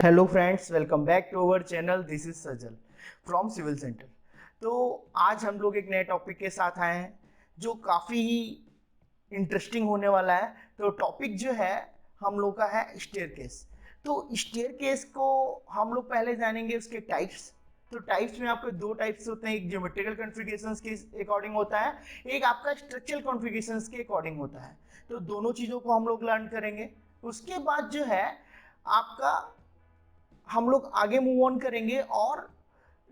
Hello friends, welcome back to our channel. This is Sajal from civil centre. तो आज हम लोग एक नए टॉपिक के साथ आए हैं जो काफ़ी इंटरेस्टिंग होने वाला है। तो टॉपिक जो है हम लोग का है स्टेयरकेस। तो स्टेयरकेस को हम लोग पहले जानेंगे उसके टाइप्स। तो टाइप्स में आपको दो टाइप्स होते हैं, एक ज्योमेट्रिकल कॉन्फ़िगरेशंस के अकॉर्डिंग होता है, एक आपका स्ट्रक्चरल कॉन्फ़िगरेशंस के अकॉर्डिंग होता है। तो दोनों चीज़ों को हम लोग लर्न करेंगे। उसके बाद जो है आपका हम लोग आगे मूव ऑन करेंगे और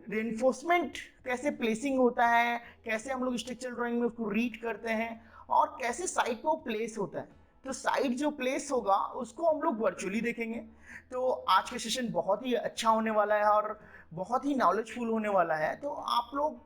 रेनफोर्समेंट कैसे प्लेसिंग होता है, कैसे हम लोग स्ट्रक्चरल ड्राइंग में उसको रीड करते हैं और कैसे साइड पे वो प्लेस होता है। तो साइड जो प्लेस होगा उसको हम लोग वर्चुअली देखेंगे। तो आज का सेशन बहुत ही अच्छा होने वाला है और बहुत ही नॉलेजफुल होने वाला है। तो आप लोग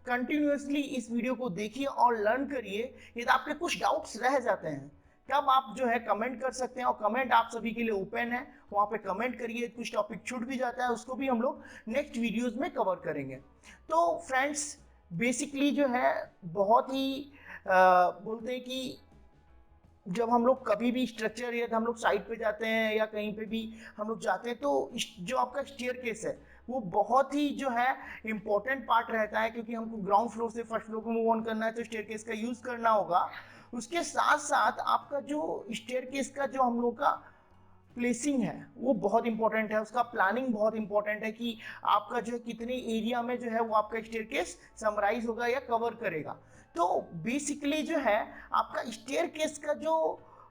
कंटिन्यूअसली इस वीडियो को देखिए और लर्न करिए। यदि आपके कुछ डाउट्स रह जाते हैं तब आप जो है कमेंट कर सकते हैं और कमेंट आप सभी के लिए ओपन है, वहां पे कमेंट करिए। कुछ टॉपिक छूट भी जाता है उसको भी हम लोग नेक्स्ट वीडियोस में कवर करेंगे। तो फ्रेंड्स, बेसिकली जो है बहुत ही बोलते हैं कि जब हम लोग कभी भी स्ट्रक्चर या हम लोग साइड पे जाते हैं या कहीं पे भी हम लोग जाते हैं तो जो आपका स्टेयरकेस है वो बहुत ही जो है इंपॉर्टेंट पार्ट रहता है, क्योंकि हमको ग्राउंड फ्लोर से फर्स्ट फ्लोर को मूव ऑन करना है तो स्टेयरकेस का यूज करना होगा। उसके साथ साथ आपका जो स्टेयरकेस का जो हम लोग का प्लेसिंग है वो बहुत इंपॉर्टेंट है, उसका प्लानिंग बहुत इंपॉर्टेंट है कि आपका जो है कितने एरिया में जो है वो आपका स्टेयरकेस समराइज होगा या कवर करेगा। तो बेसिकली जो है आपका स्टेयरकेस का जो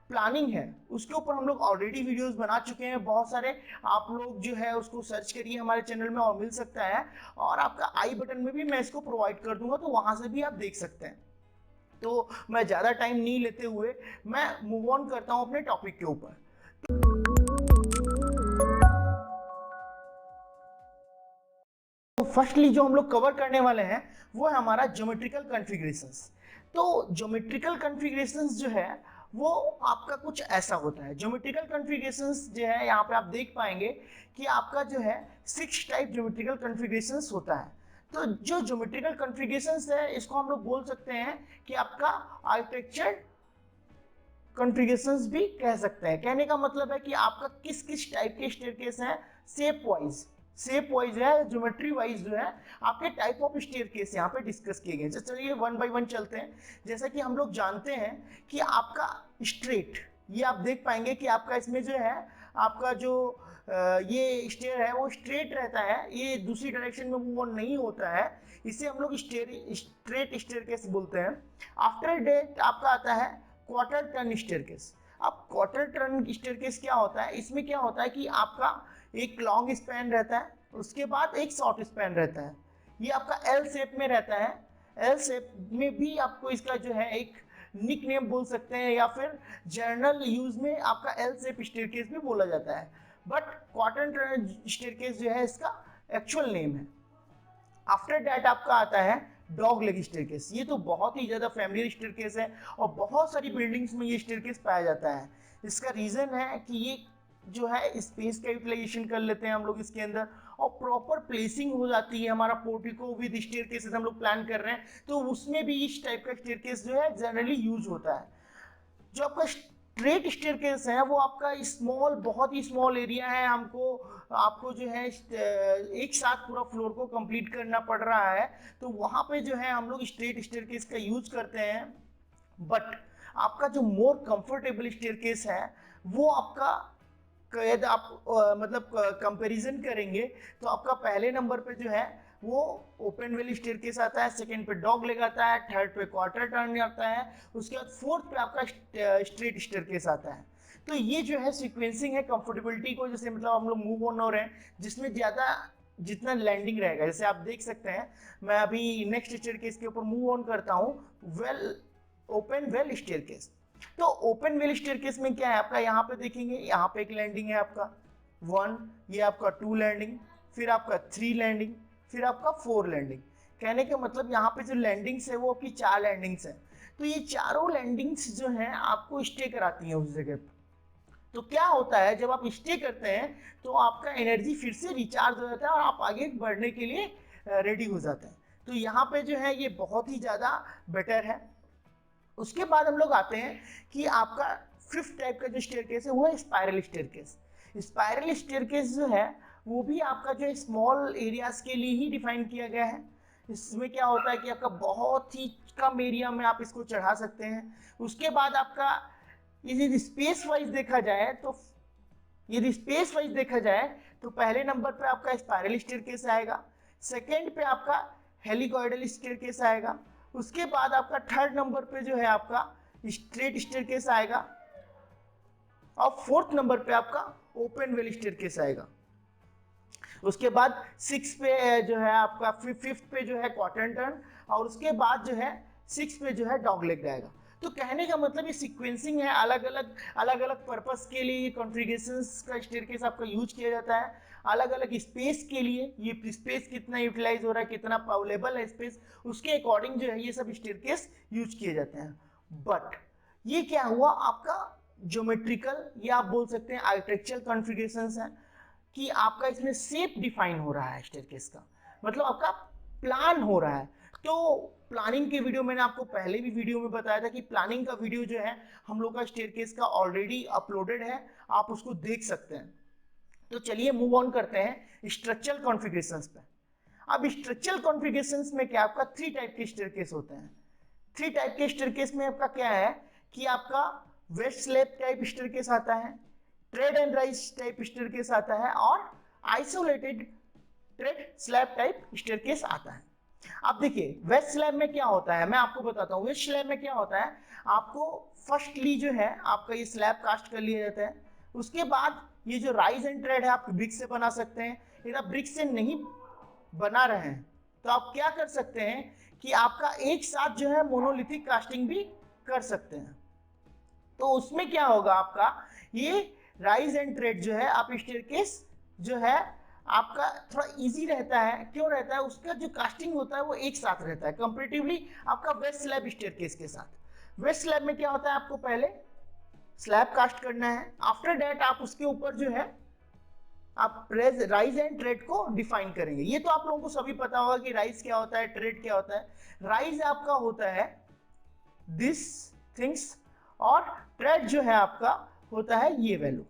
प्लानिंग है उसके ऊपर हम लोग ऑलरेडी वीडियोस बना चुके हैं बहुत सारे। आप लोग जो है उसको सर्च करिए हमारे चैनल में और मिल सकता है, और आपका आई बटन में भी मैं इसको प्रोवाइड कर दूंगा तो वहां से भी आप देख सकते हैं। तो मैं ज़्यादा टाइम नहीं लेते हुए मैं मूव ऑन करता हूं अपने टॉपिक के ऊपर। तो फर्स्टली जो हम लोग कवर करने वाले हैं वो है हमारा ज्योमेट्रिकल कॉन्फ़िगरेशंस। तो ज्योमेट्रिकल कॉन्फ़िगरेशंस जो है वो आपका कुछ ऐसा होता है। ज्योमेट्रिकल कॉन्फ़िगरेशंस जो है यहाँ पे आप देख पाएंगे कि आपका जो है 6 टाइप ज्योमेट्रिकल कॉन्फ़िगरेशंस होता है। तो जो ज्योमेट्रिकल कॉन्फ़िगरेशंस है इसको हम लोग बोल सकते हैं कि आपका आर्किटेक्चर कॉन्फ़िगरेशंस भी कह सकते हैं। कहने का मतलब है कि आपका किस किस टाइप के स्टेयरकेस हैं, शेप वाइज है, ज्योमेट्री वाइज जो है आपके टाइप ऑफ स्टेयरकेस यहाँ पे डिस्कस किए गए। चलिए वन बाय वन चलते हैं। जैसा कि हम लोग जानते हैं कि आपका स्ट्रेट, ये आप देख पाएंगे कि आपका इसमें जो है आपका जो ये स्टेयर है वो स्ट्रेट रहता है, ये दूसरी डायरेक्शन में मूव ऑन नहीं होता है। इसे हम लोग स्ट्रेट स्टेयरकेस बोलते हैं। आफ्टर डेट आपका आता है क्वार्टर टर्न स्टेयरकेस। अब क्वार्टर टर्न स्टेयरकेस क्या होता है, इसमें क्या होता है कि आपका एक लॉन्ग स्पैन रहता है, उसके बाद एक शॉर्ट स्पैन रहता है। ये आपका एल शेप में रहता है। एल शेप में भी आपको इसका जो है एक निक नेम बोल सकते हैं या फिर जर्नल यूज में आपका एल शेप स्टेयरकेस भी बोला जाता है, बट क्वार्टर टर्न स्टेयरकेस जो है इसका एक्चुअल नेम है। आफ्टर दैट आपका आता है डॉग लेग स्टेयरकेस। ये तो बहुत ही ज्यादा फैमिलियर स्टेयरकेस है और बहुत सारी बिल्डिंग्स में ये स्टेयरकेस पाया जाता है। इसका रीजन है कि ये जो है स्पेस का यूटिलाइजेशन कर लेते हैं हम लोग इसके अंदर, और प्रॉपर प्लेसिंग हो जाती है। हमारा पोर्टिको विद स्टेयरकेस हम लोग प्लान कर रहे हैं तो उसमें भी इस टाइप का स्टेयरकेस जो है जनरली यूज होता है। जो आपका स्ट्रेट स्टेयरकेस है वो आपका स्मॉल, बहुत ही स्मॉल एरिया है, हमको आपको जो है एक साथ पूरा फ्लोर को कंप्लीट करना पड़ रहा है, तो वहां पे जो है हम लोग स्ट्रेट स्टेयरकेस का यूज करते हैं। बट आपका जो मोर कंफर्टेबल स्टेयरकेस है वो आपका यदि आप मतलब कंपैरिजन करेंगे तो आपका पहले नंबर पे जो है वो ओपन वेल स्टेयरकेस आता है, सेकंड पे डॉग लेग आता है, थर्ड पे क्वार्टर टर्न आता है, उसके बाद फोर्थ पे आपका स्ट्रेट स्टेयरकेस आता है। तो ये जो है सीक्वेंसिंग है कंफर्टेबिलिटी को, जैसे मतलब हम लोग मूव ऑन हो रहे हैं जिसमें ज़्यादा जितना लैंडिंग रहेगा। जैसे आप देख सकते हैं मैं अभी नेक्स्ट स्टेयरकेस के ऊपर मूव ऑन करता हूँ, वेल ओपन वेल स्टेयरकेस। तो ओपन वेल स्टेयरकेस में क्या है आपका, यहाँ पे देखेंगे यहाँ पे एक लैंडिंग है आपका 1, ये आपका 2 लैंडिंग, फिर आपका 3 लैंडिंग, फिर आपका 4 लैंडिंग। कहने का मतलब यहाँ पे जो लैंडिंग्स है वो आपकी 4 लैंडिंग्स है। तो ये चारों लैंडिंग्स जो है आपको स्टे कराती हैं उस जगह पे। तो क्या होता है जब आप स्टे करते हैं तो आपका एनर्जी फिर से रिचार्ज हो जाता है और आप आगे बढ़ने के लिए रेडी हो जाते हैं। तो यहाँ पे जो है ये बहुत ही ज़्यादा बेटर है। उसके बाद हम लोग आते हैं कि आपका फिफ्थ टाइप का जो स्टेयरकेस है वो है स्पाइरल स्टेयरकेस। स्पाइरल स्टेयरकेस जो है वो भी आपका जो स्मॉल एरियाज के लिए ही डिफाइन किया गया है। इसमें क्या होता है कि आपका बहुत ही कम एरिया में आप इसको चढ़ा सकते हैं। उसके बाद आपका यदि स्पेस वाइज देखा जाए तो पहले नंबर पे आपका स्पाइरल स्टेयरकेस आएगा, सेकंड पे आपका हेलिकॉइडल स्टेयरकेस आएगा, उसके बाद आपका थर्ड नंबर पे जो है आपका स्ट्रेट स्टेयरकेस आएगा, और फोर्थ नंबर पे आपका ओपन वेल स्टेयरकेस आएगा। उसके बाद 6 पे जो है आपका, 5th पे जो है क्वाड्रेंट टर्न, और उसके बाद जो है 6 पे जो है डॉग लेग आएगा। तो कहने का मतलब ये सीक्वेंसिंग है, अलग अलग पर्पस के लिए कॉन्फ़िगरेशंस का स्टेयरकेस आपका यूज किया जाता है। अलग अलग स्पेस के लिए, ये स्पेस कितना यूटिलाइज हो रहा है, कितना अवेलेबल है स्पेस, उसके अकॉर्डिंग जो है ये सब स्टेयरकेस यूज किए जाते हैं। बट ये क्या हुआ आपका ज्योमेट्रिकल, या आप बोल सकते हैं आर्किटेक्चरल कॉन्फ़िगरेशंस है कि आपका इसमें शेप डिफाइन हो रहा है स्टेयरकेस का, मतलब आपका प्लान हो रहा है। तो प्लानिंग के वीडियो मैंने आपको पहले भी वीडियो में बताया था कि प्लानिंग का वीडियो जो है हम लोग का स्टेयरकेस का ऑलरेडी अपलोडेड है, आप उसको देख सकते हैं। तो चलिए मूव ऑन करते हैं स्ट्रक्चरल कॉन्फ़िगरेशंस पे। अब स्ट्रक्चरल कॉन्फ़िगरेशंस में क्या आपका 3 टाइप के स्टेयरकेस होते हैं। 3 टाइप के स्टेयरकेस में आपका क्या है कि आपका वेस्ट स्लैब टाइप स्टेयरकेस आता है, trade and rise type staircase आता है, और isolated trade slab type staircase आता है। अब देखिए वेस्ट स्लैब में क्या होता है, मैं आपको बताता हूँ। वेस्ट स्लैब में क्या होता है, आपको फर्स्टली जो है आपका ये स्लैब कास्ट कर लिया जाता है। उसके बाद ये जो राइज एंड ट्रेड है आप ब्रिक से बना सकते हैं। यदि आप ब्रिक से नहीं बना रहे हैं तो आप क्या कर सकते हैं कि आपका एक साथ जो है मोनोलिथिक कास्टिंग भी कर सकते हैं। तो उसमें क्या होगा आपका, ये राइज एंड ट्रेड जो है आप स्टेयरकेस जो है आपका थोड़ा इजी रहता है। क्यों रहता है, उसका जो कास्टिंग होता है वो एक साथ रहता है कंपैरेटिवली आपका वेस्ट स्लैब स्टेयरकेस के साथ। वेस्ट स्लैब में क्या होता है, आपको पहले स्लैब कास्ट करना है, आफ्टर दैट आप उसके ऊपर जो है आप राइज एंड ट्रेड को डिफाइन करेंगे। ये तो आप लोगों को सभी पता होगा कि राइज क्या होता है, ट्रेड क्या होता है। राइज आपका होता है दिस थिंग्स, और ट्रेड जो है आपका होता है ये वैल्यू।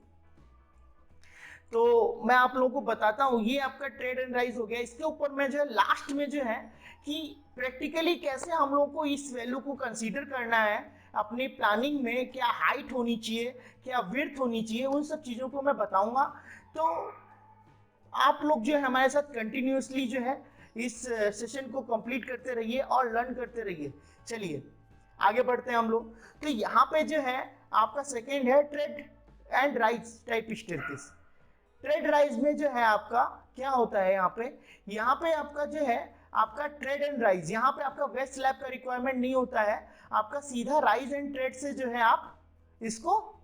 तो मैं आप लोगों को बताता हूँ, ये आपका ट्रेड एंड राइज हो गया। इसके ऊपर में जो है लास्ट में जो है कि प्रैक्टिकली कैसे हम लोग को इस वैल्यू को कंसीडर करना है अपनी प्लानिंग में, क्या हाइट होनी चाहिए, क्या विड्थ होनी चाहिए, उन सब चीज़ों को मैं बताऊंगा। तो आप लोग जो है हमारे साथ कंटिन्यूसली जो है इस सेशन को कंप्लीट करते रहिए और लर्न करते रहिए। चलिए आगे बढ़ते हैं हम लोग। तो यहाँ पे जो है आपका सेकेंड है trade and rise type staircase. Trade rise में जो है आपका क्या होता है, यहाँ पे आपका जो है आपका ट्रेड एंड राइज, यहाँ पे आपका वेस्ट स्लैब का रिक्वायरमेंट नहीं होता है। आपका सीधा राइज एंड ट्रेड से जो है आप इसको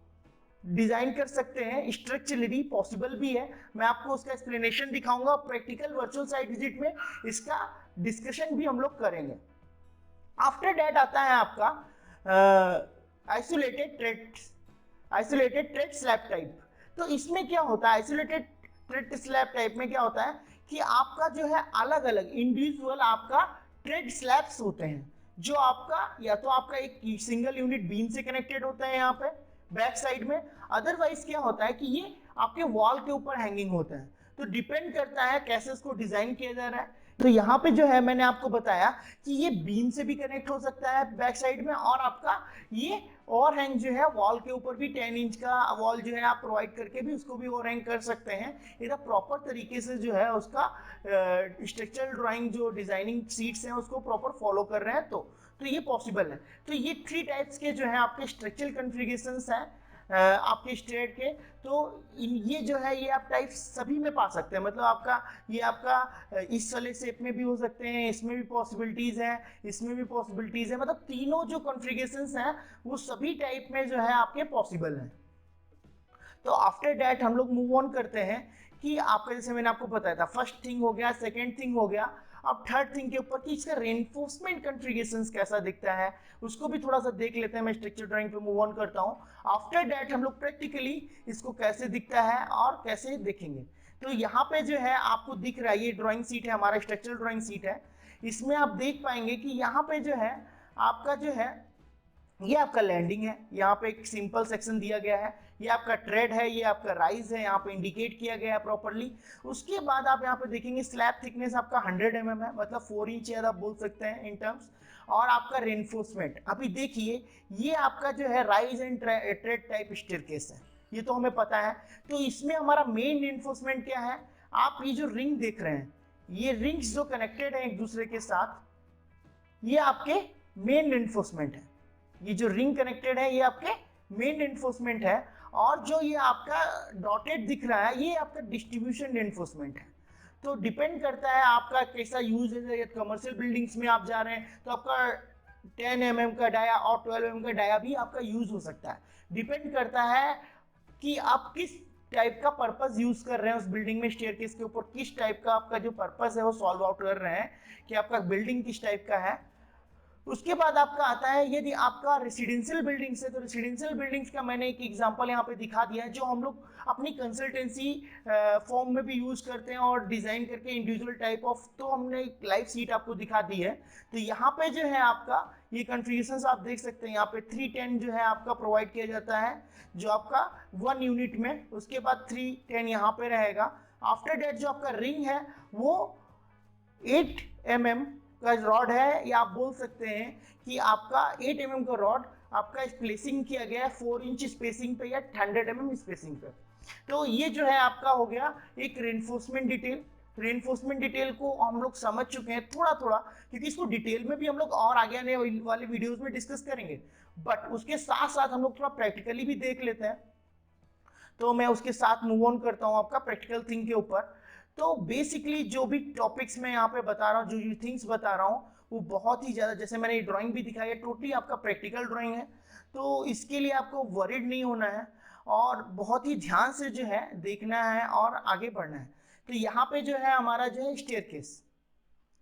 डिजाइन कर सकते हैं, स्ट्रक्चरली पॉसिबल भी है। मैं आपको उसका एक्सप्लेनेशन दिखाऊंगा, प्रैक्टिकल वर्चुअल साइट विजिट में इसका डिस्कशन भी हम लोग करेंगे। आफ्टर दैट आता है आपका आइसोलेटेड ट्रेड स्लैब टाइप। तो इसमें क्या होता है, आइसोलेटेड ट्रेड स्लैब टाइप में क्या होता है कि आपका जो है अलग अलग इंडिविजुअल आपका ट्रेड स्लैब्स होते हैं, जो आपका या तो आपका एक सिंगल यूनिट बीम से कनेक्टेड होता है यहाँ पे बैक साइड में, अदरवाइज क्या होता है कि ये आपके वॉल के ऊपर हैंगिंग होता है। तो डिपेंड करता है कैसे इसको डिजाइन किया जा रहा है। तो यहाँ पे जो है मैंने आपको बताया कि ये बीम से भी कनेक्ट हो सकता है बैक साइड में, और आपका ये और हैंग जो है वॉल के ऊपर भी 10 इंच का वॉल जो है आप प्रोवाइड करके भी उसको भी और हैंग कर सकते हैं। ये प्रॉपर तरीके से जो है उसका स्ट्रक्चरल ड्राइंग जो डिजाइनिंग सीट्स हैं उसको प्रॉपर फॉलो कर रहे हैं, तो ये पॉसिबल है। तो ये 3 टाइप्स के जो है आपके स्ट्रक्चरल कॉन्फ़िगरेशंस हैं आपके स्टेट के। तो ये जो है ये आप टाइप सभी में पा सकते हैं, मतलब आपका ये आपका इस वाले शेप में भी हो सकते हैं, इसमें भी पॉसिबिलिटीज है, इसमें भी पॉसिबिलिटीज है, मतलब तीनों जो कॉन्फ़िगरेशंस हैं वो सभी टाइप में जो है आपके पॉसिबल हैं। तो आफ्टर दैट हम लोग मूव ऑन करते हैं कि आपका जैसे मैंने आपको बताया था फर्स्ट थिंग हो गया, सेकेंड थिंग हो गया, अब थर्ड थिंग के ऊपर कि इसका रेनफोर्समेंट कॉन्फ़िगरेशंस कैसा दिखता है उसको भी थोड़ा सा देख लेते हैं। मैं स्ट्रक्चर ड्राइंग पे मूव ऑन करता हूँ। आफ्टर दैट हम लोग प्रैक्टिकली इसको कैसे दिखता है और कैसे देखेंगे। तो यहाँ पे जो है आपको दिख रहा है ये ड्राइंग सीट है, हमारा स्ट्रक्चरल ड्राइंग सीट है। इसमें आप देख पाएंगे कि यहाँ पे जो है आपका जो है ये आपका लैंडिंग है, यहाँ पे एक सिंपल सेक्शन दिया गया है, ये आपका ट्रेड है, ये आपका राइज है, यहाँ पे इंडिकेट किया गया है प्रॉपर्ली। उसके बाद आप यहाँ पे देखेंगे स्लैब थिकनेस आपका 100 mm है, मतलब 4 इंच आप बोल सकते हैं इन टर्म्स। और आपका रेनफोर्समेंट अभी देखिए, ये आपका जो है rise and trade type staircase है, ये तो हमें पता है। तो इसमें हमारा मेन रेनफोर्समेंट क्या है, आप ये जो रिंग देख रहे हैं, ये रिंग्स जो कनेक्टेड है एक दूसरे के साथ, ये आपके मेन रेनफोर्समेंट है। ये जो रिंग कनेक्टेड है ये आपके मेन रेनफोर्समेंट है। और जो ये आपका डॉटेड दिख रहा है ये आपका डिस्ट्रीब्यूशन रेनफोर्समेंट है। तो डिपेंड करता है आपका कैसा यूज है। कमर्शियल बिल्डिंग्स में आप जा रहे हैं तो आपका 10 mm का डाया और 12 mm का डाया भी आपका यूज हो सकता है। डिपेंड करता है कि आप किस टाइप का पर्पस यूज कर रहे हैं उस बिल्डिंग में, स्टेयरकेस के ऊपर किस टाइप का आपका जो पर्पस है वो सॉल्व आउट कर रहे हैं कि आपका बिल्डिंग किस टाइप का है। उसके बाद आपका आता है, यदि आपका रेसिडेंशियल बिल्डिंग्स है तो रेसिडेंशियल बिल्डिंग्स का मैंने एक एग्जांपल यहाँ पे दिखा दिया है, जो हम लोग अपनी कंसल्टेंसी फॉर्म में भी यूज करते हैं और डिजाइन करके इंडिविजुअल टाइप ऑफ, तो हमने एक लाइव सीट आपको दिखा दी है। तो यहाँ पे जो है आपका ये कन्फिगरेशंस आप देख सकते हैं, यहाँ पे 310 जो है आपका प्रोवाइड किया जाता है जो आपका 1 यूनिट में, उसके बाद 310 यहाँ पे रहेगा। आफ्टर डेट जो आपका रिंग है वो 8 mm का रॉड है, या आप बोल सकते हैं कि आपका 8 mm का रॉड आपका प्लेसिंग किया गया है 4 इंच स्पेसिंग पे या 100 mm स्पेसिंग पे। तो ये जो है आपका हो गया एक रेनफोर्समेंट डिटेल। रेनफोर्समेंट डिटेल को हम लोग समझ चुके हैं थोड़ा थोड़ा, क्योंकि इसको डिटेल में भी हम लोग और आगे आने वाले वीडियोस में डिस्कस करेंगे, बट उसके साथ साथ हम लोग थोड़ा प्रैक्टिकली भी देख लेते हैं। तो मैं उसके साथ मूव ऑन करता हूँ आपका प्रैक्टिकल थिंग के ऊपर। तो बेसिकली जो भी टॉपिक्स मैं यहाँ पे बता रहा हूँ, जो थिंग्स बता रहा हूँ, वो बहुत ही ज़्यादा, जैसे मैंने ड्राइंग भी दिखाई है, टोटली आपका प्रैक्टिकल ड्राइंग है। तो इसके लिए आपको वरीड नहीं होना है और बहुत ही ध्यान से जो है देखना है और आगे बढ़ना है। तो यहाँ पे जो है हमारा जो है स्टेयरकेस,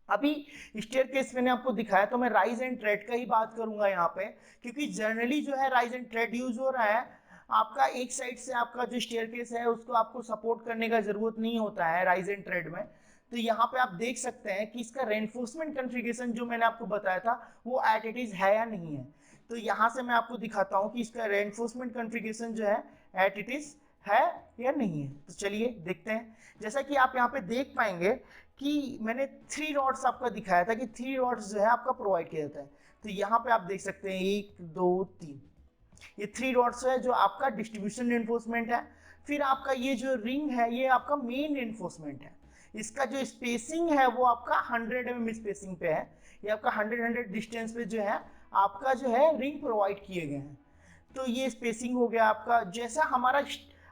अभी स्टेयरकेस मैंने आपको दिखाया, तो मैं राइज एंड ट्रेड का ही बात करूंगा यहाँ पे, क्योंकि जनरली जो है राइज एंड ट्रेड यूज हो रहा है। आपका एक साइड से आपका जो स्टेयरकेस है उसको आपको सपोर्ट करने का जरूरत नहीं होता है राइज एंड ट्रेड में। तो यहाँ पे आप देख सकते हैं कि इसका रेनफोर्समेंट कॉन्फ़िगरेशन जो मैंने आपको बताया था वो एट इट इज है या नहीं है। तो यहाँ से मैं आपको दिखाता हूँ कि इसका रेनफोर्समेंट कॉन्फ़िगरेशन जो है एट इट इज है या नहीं है। तो चलिए देखते हैं। जैसा कि आप यहाँ पे देख पाएंगे कि मैंने 3 रॉड्स आपका दिखाया था कि 3 रॉड्स जो है आपका प्रोवाइड किया जाता है। तो यहाँ पे आप देख सकते हैं 1 2 3, ये 3 रॉड्स है जो आपका डिस्ट्रीब्यूशन रेनफोर्समेंट है। फिर आपका ये जो रिंग है ये आपका मेन रेनफोर्समेंट है। इसका जो स्पेसिंग है वो आपका 100 mm स्पेसिंग पे है। ये आपका 100 डिस्टेंस पे जो है आपका जो है रिंग प्रोवाइड किए गए हैं। तो ये स्पेसिंग हो गया आपका। जैसा हमारा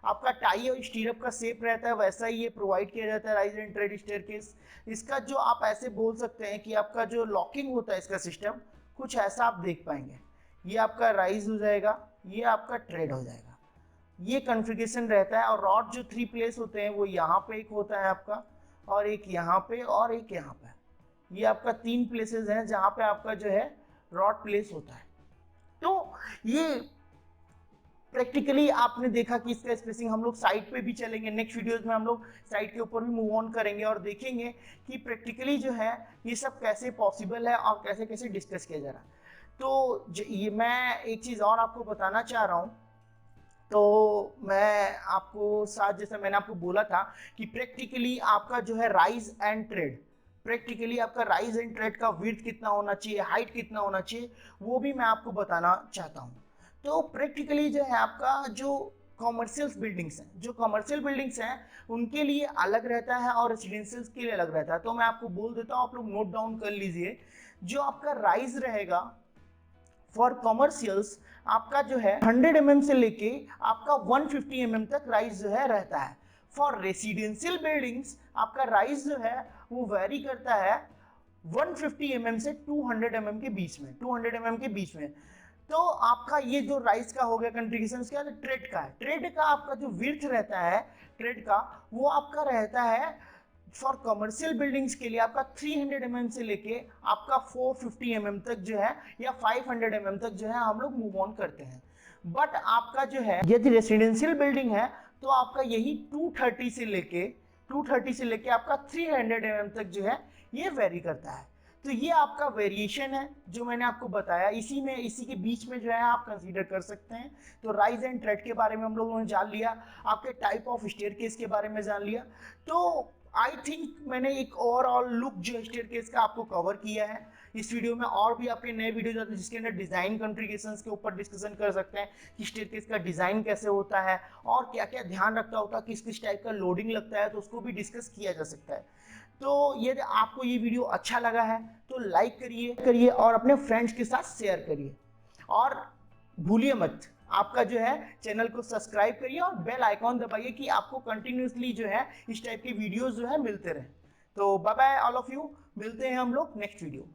आपका टाई और स्टीरअप का शेप रहता है वैसा ही ये प्रोवाइड किया जाता है राइज एंड ट्रेड स्टेयरकेस। इसका जो आप ऐसे बोल सकते हैं कि आपका जो लॉकिंग होता है इसका सिस्टम कुछ ऐसा आप देख पाएंगे। ये आपका राइज हो जाएगा, ये आपका ट्रेड हो जाएगा, ये कॉन्फ़िगरेशन रहता है। और रॉड जो 3 प्लेस होते हैं वो यहाँ पे एक होता है आपका, और एक यहाँ पे और एक यहाँ पे। ये आपका 3 प्लेसेस हैं जहाँ पे आपका जो है रॉड प्लेस होता है। तो ये प्रैक्टिकली आपने देखा कि इसका स्पेसिंग, हम लोग साइट पे भी चलेंगे, नेक्स्ट वीडियोस में हम लोग साइट के ऊपर भी मूव ऑन करेंगे और देखेंगे कि प्रैक्टिकली जो है ये सब कैसे पॉसिबल है और कैसे कैसे डिस्कस किया जा रहा है। तो ये मैं एक चीज़ और आपको बताना चाह रहा हूँ। तो मैं आपको साथ, जैसे मैंने आपको बोला था कि प्रैक्टिकली आपका जो है राइज एंड ट्रेड, प्रैक्टिकली आपका राइज एंड ट्रेड का विड्थ कितना होना चाहिए, हाइट कितना होना चाहिए, वो भी मैं आपको बताना चाहता हूँ। तो प्रैक्टिकली जो है आपका जो कॉमर्शियल बिल्डिंग्स हैं, जो कमर्शियल बिल्डिंग्स हैं उनके लिए अलग रहता है और रेसिडेंशियल के लिए अलग रहता है। तो मैं आपको बोल देता हूँ, आप लोग नोट डाउन कर लीजिए। जो आपका राइज रहेगा फॉर कॉमर्शियल्स आपका जो है 100 mm से लेके आपका 150 mm तक राइज जो है रहता है। फॉर रेसिडेंशियल बिल्डिंग्स आपका राइज जो है वो वेरी करता है 150 mm से 200 mm के बीच में, 200 mm के बीच में। तो आपका ये जो राइज का हो गया कॉन्फ़िगरेशन, उसके बाद ट्रेड का है। ट्रेड का आपका जो विड्थ रहता है ट्रेड का, वो आपका रहता है फॉर कमर्शियल बिल्डिंग्स के लिए आपका 300 mm से लेके आपका 450 mm तक जो है, या 500 mm तक जो है हम लोग मूव ऑन करते हैं। बट आपका जो है यदि रेसिडेंशियल बिल्डिंग है तो आपका यही 230 से लेके आपका 300 mm तक जो है ये वेरी करता है। तो ये आपका वेरिएशन है जो मैंने आपको बताया, इसी के बीच में जो है आप कंसीडर कर सकते हैं। तो राइज एंड थ्रेड के बारे में हम लोगों ने जान लिया, आपके टाइप ऑफ स्टेयरकेस के बारे में जान लिया। तो आई थिंक मैंने एक ओवरऑल लुक जो स्टेयरकेस का आपको कवर किया है। इस वीडियो में और भी आपके नए वीडियो आते हैं जिसके अंदर डिजाइन कॉन्फ़िगरेशंस के ऊपर डिस्कशन कर सकते हैं कि स्टेयरकेस का डिजाइन कैसे होता है और क्या क्या ध्यान रखता होता है, किस किस टाइप का लोडिंग लगता है, तो उसको भी डिस्कस किया जा सकता है। तो यदि आपको ये वीडियो अच्छा लगा है तो लाइक करिए और अपने फ्रेंड्स के साथ शेयर करिए, और भूलिए मत आपका जो है चैनल को सब्सक्राइब करिए और बेल आइकॉन दबाइए कि आपको कंटिन्यूसली जो है इस टाइप के वीडियोस जो है मिलते रहे। तो bye bye all of you, मिलते हैं हम लोग नेक्स्ट वीडियो।